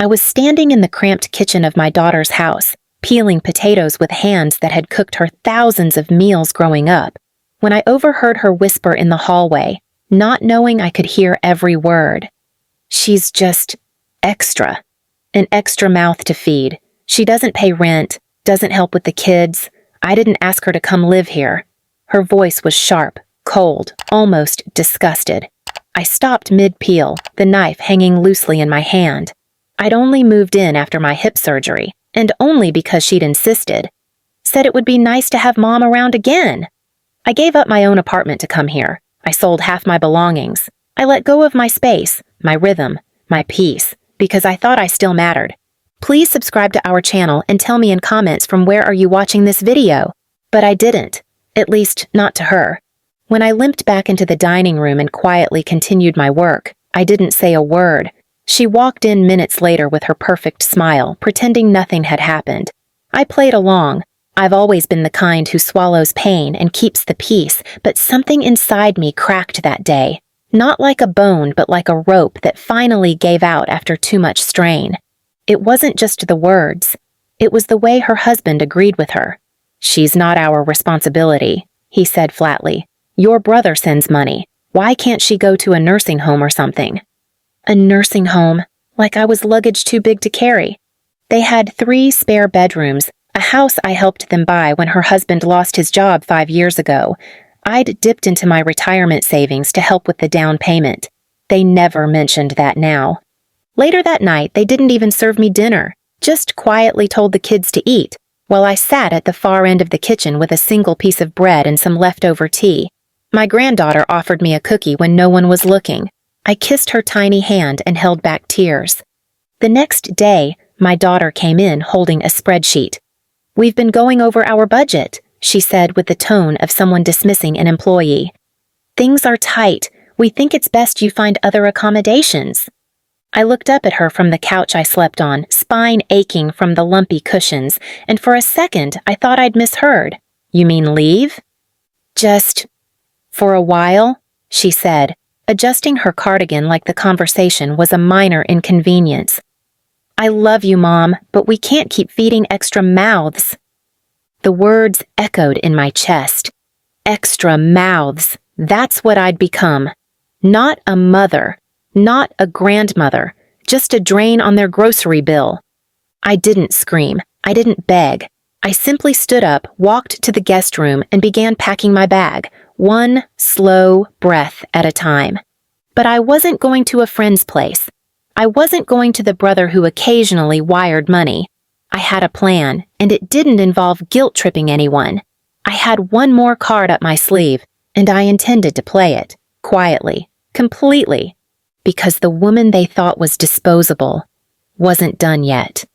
I was standing in the cramped kitchen of my daughter's house, peeling potatoes with hands that had cooked her thousands of meals growing up, when I overheard her whisper in the hallway, not knowing I could hear every word. "She's just extra. An extra mouth to feed. She doesn't pay rent, doesn't help with the kids. I didn't ask her to come live here." Her voice was sharp, cold, almost disgusted. I stopped mid-peel, the knife hanging loosely in my hand. I'd only moved in after my hip surgery, and only because she'd insisted. Said it would be nice to have Mom around again. I gave up my own apartment to come here. I sold half my belongings. I let go of my space, my rhythm, my peace, because I thought I still mattered. Please subscribe to our channel and tell me in comments from where are you watching this video. But I didn't, at least not to her. When I limped back into the dining room and quietly continued my work, I didn't say a word. She walked in minutes later with her perfect smile, pretending nothing had happened. I played along. I've always been the kind who swallows pain and keeps the peace, but something inside me cracked that day. Not like a bone, but like a rope that finally gave out after too much strain. It wasn't just the words. It was the way her husband agreed with her. "She's not our responsibility," he said flatly. "Your brother sends money. Why can't she go to a nursing home or something?" A nursing home, like I was luggage too big to carry. They had 3 spare bedrooms, a house I helped them buy when her husband lost his job 5 years ago. I'd dipped into my retirement savings to help with the down payment. They never mentioned that now. Later that night, they didn't even serve me dinner, just quietly told the kids to eat, while I sat at the far end of the kitchen with a single piece of bread and some leftover tea. My granddaughter offered me a cookie when no one was looking. I kissed her tiny hand and held back tears. The next day, my daughter came in holding a spreadsheet. "We've been going over our budget," she said with the tone of someone dismissing an employee. "Things are tight. We think it's best you find other accommodations." I looked up at her from the couch I slept on, spine aching from the lumpy cushions, and for a second I thought I'd misheard. "You mean leave?" "Just for a while," she said, adjusting her cardigan like the conversation was a minor inconvenience. "I love you, Mom, but we can't keep feeding extra mouths." The words echoed in my chest. Extra mouths. That's what I'd become. Not a mother, not a grandmother, just a drain on their grocery bill. I didn't scream. I didn't beg. I simply stood up, walked to the guest room, and began packing my bag, one slow breath at a time. But I wasn't going to a friend's place. I wasn't going to the brother who occasionally wired money. I had a plan, and it didn't involve guilt-tripping anyone. I had one more card up my sleeve, and I intended to play it, quietly, completely, because the woman they thought was disposable wasn't done yet.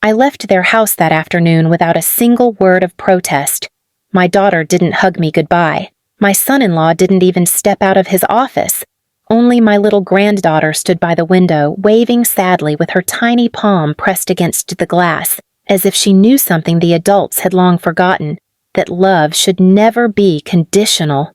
I left their house that afternoon without a single word of protest. My daughter didn't hug me goodbye. My son-in-law didn't even step out of his office. Only my little granddaughter stood by the window, waving sadly with her tiny palm pressed against the glass, as if she knew something the adults had long forgotten, that love should never be conditional.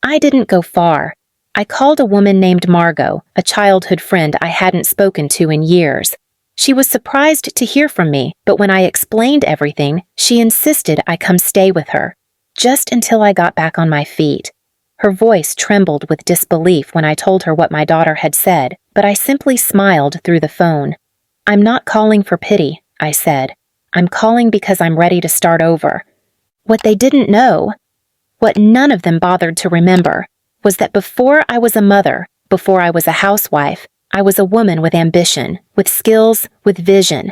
I didn't go far. I called a woman named Margot, a childhood friend I hadn't spoken to in years. She was surprised to hear from me, but when I explained everything, she insisted I come stay with her, just until I got back on my feet. Her voice trembled with disbelief when I told her what my daughter had said, but I simply smiled through the phone. "I'm not calling for pity," I said. "I'm calling because I'm ready to start over." What they didn't know, what none of them bothered to remember, was that before I was a mother, before I was a housewife, I was a woman with ambition, with skills, with vision.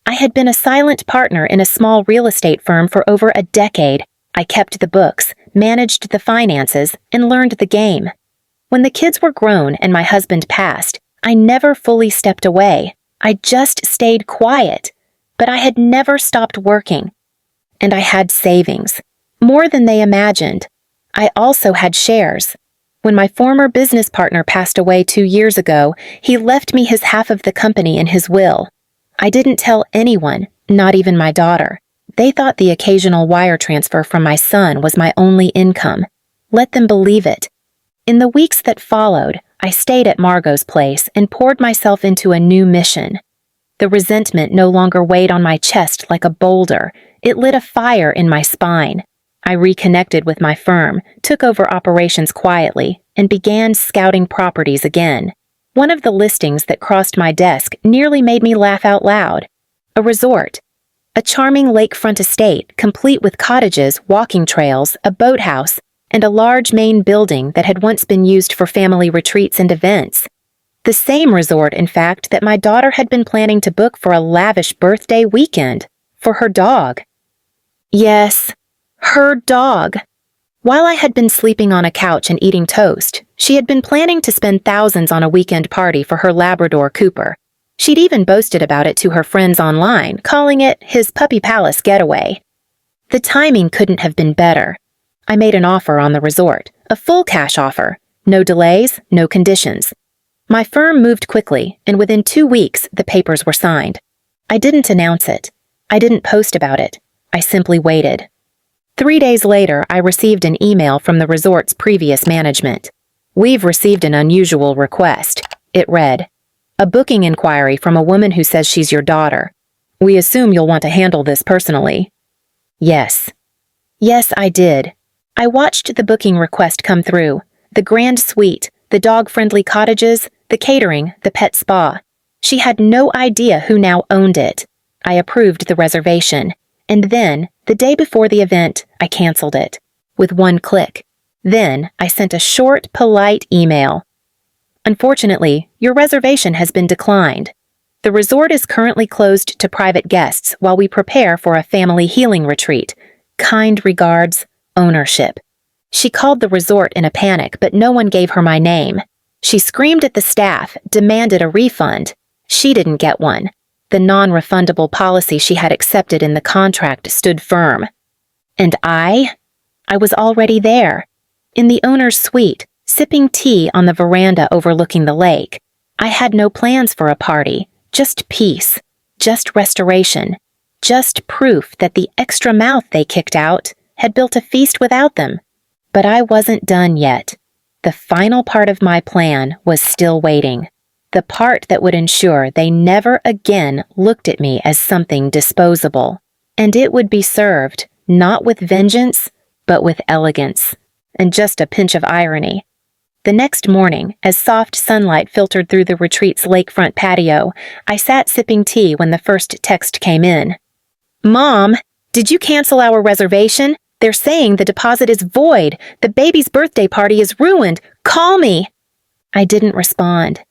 I had been a silent partner in a small real estate firm for over a decade. I kept the books, managed the finances, and learned the game. When the kids were grown and my husband passed, I never fully stepped away. I just stayed quiet. But I had never stopped working. And I had savings. More than they imagined. I also had shares. When my former business partner passed away 2 years ago, he left me his half of the company in his will. I didn't tell anyone, not even my daughter. They thought the occasional wire transfer from my son was my only income. Let them believe it. In the weeks that followed, I stayed at Margot's place and poured myself into a new mission. The resentment no longer weighed on my chest like a boulder. It lit a fire in my spine. I reconnected with my firm, took over operations quietly, and began scouting properties again. One of the listings that crossed my desk nearly made me laugh out loud. A resort. A charming lakefront estate, complete with cottages, walking trails, a boathouse, and a large main building that had once been used for family retreats and events. The same resort, in fact, that my daughter had been planning to book for a lavish birthday weekend for her dog. Yes, her dog. While I had been sleeping on a couch and eating toast, she had been planning to spend thousands on a weekend party for her Labrador Cooper. She'd even boasted about it to her friends online, calling it his Puppy Palace getaway. The timing couldn't have been better. I made an offer on the resort, a full cash offer. No delays, no conditions. My firm moved quickly, and within 2 weeks, the papers were signed. I didn't announce it. I didn't post about it. I simply waited. 3 days later, I received an email from the resort's previous management. "We've received an unusual request," it read. "A booking inquiry from a woman who says she's your daughter. We assume you'll want to handle this personally." Yes. Yes, I did. I watched the booking request come through. The grand suite, the dog-friendly cottages, the catering, the pet spa. She had no idea who now owned it. I approved the reservation. And then, the day before the event, I canceled it. With one click. Then, I sent a short, polite email. "Unfortunately, your reservation has been declined. The resort is currently closed to private guests while we prepare for a family healing retreat. Kind regards, Ownership." She called the resort in a panic, but no one gave her my name. She screamed at the staff, demanded a refund. She didn't get one. The non-refundable policy she had accepted in the contract stood firm. And I was already there, in the owner's suite, sipping tea on the veranda overlooking the lake. I had no plans for a party, just peace, just restoration, just proof that the extra mouth they kicked out had built a feast without them. But I wasn't done yet. The final part of my plan was still waiting. The part that would ensure they never again looked at me as something disposable. And it would be served, not with vengeance, but with elegance, and just a pinch of irony. The next morning, as soft sunlight filtered through the retreat's lakefront patio, I sat sipping tea when the first text came in. "Mom, did you cancel our reservation? They're saying the deposit is void. The baby's birthday party is ruined. Call me." I didn't respond.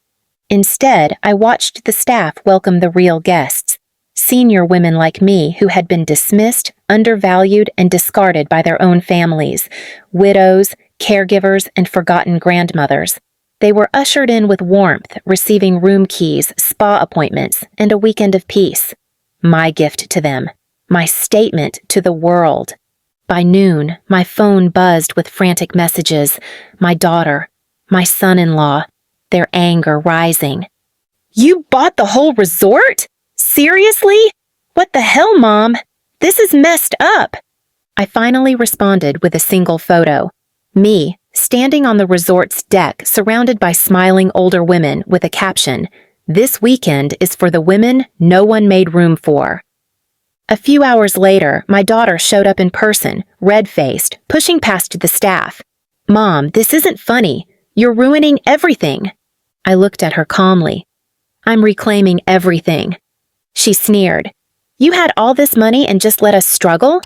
Instead, I watched the staff welcome the real guests, senior women like me who had been dismissed, undervalued, and discarded by their own families, widows, caregivers, and forgotten grandmothers. They were ushered in with warmth, receiving room keys, spa appointments, and a weekend of peace. My gift to them, my statement to the world. By noon, my phone buzzed with frantic messages. My daughter, my son-in-law, their anger rising. "You bought the whole resort? Seriously? What the hell, Mom? This is messed up." I finally responded with a single photo. Me, standing on the resort's deck surrounded by smiling older women with a caption, "This weekend is for the women no one made room for." A few hours later, my daughter showed up in person, red-faced, pushing past the staff. "Mom, this isn't funny. You're ruining everything." I looked at her calmly. "I'm reclaiming everything." She sneered. "You had all this money and just let us struggle?"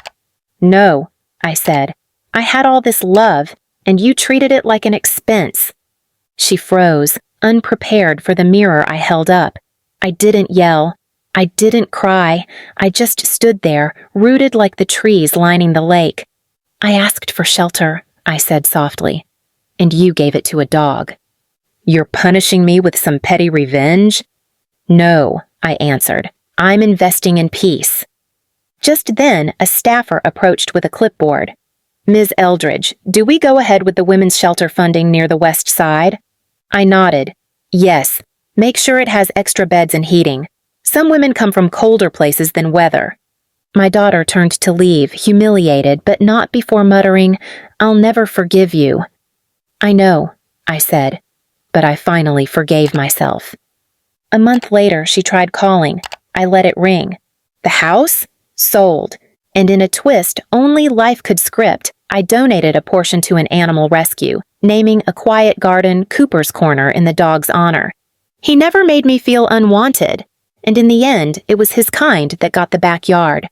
"No," I said. "I had all this love, and you treated it like an expense." She froze, unprepared for the mirror I held up. I didn't yell. I didn't cry. I just stood there, rooted like the trees lining the lake. "I asked for shelter," I said softly, "and you gave it to a dog." "You're punishing me with some petty revenge?" "No," I answered. "I'm investing in peace." Just then, a staffer approached with a clipboard. "Ms. Eldridge, do we go ahead with the women's shelter funding near the west side?" I nodded. "Yes. Make sure it has extra beds and heating. Some women come from colder places than weather." My daughter turned to leave, humiliated, but not before muttering, "I'll never forgive you." "I know," I said, but I finally forgave myself. A month later, she tried calling. I let it ring. The house? Sold. And in a twist only life could script, I donated a portion to an animal rescue, naming a quiet garden Cooper's Corner in the dog's honor. He never made me feel unwanted, and in the end, it was his kind that got the backyard.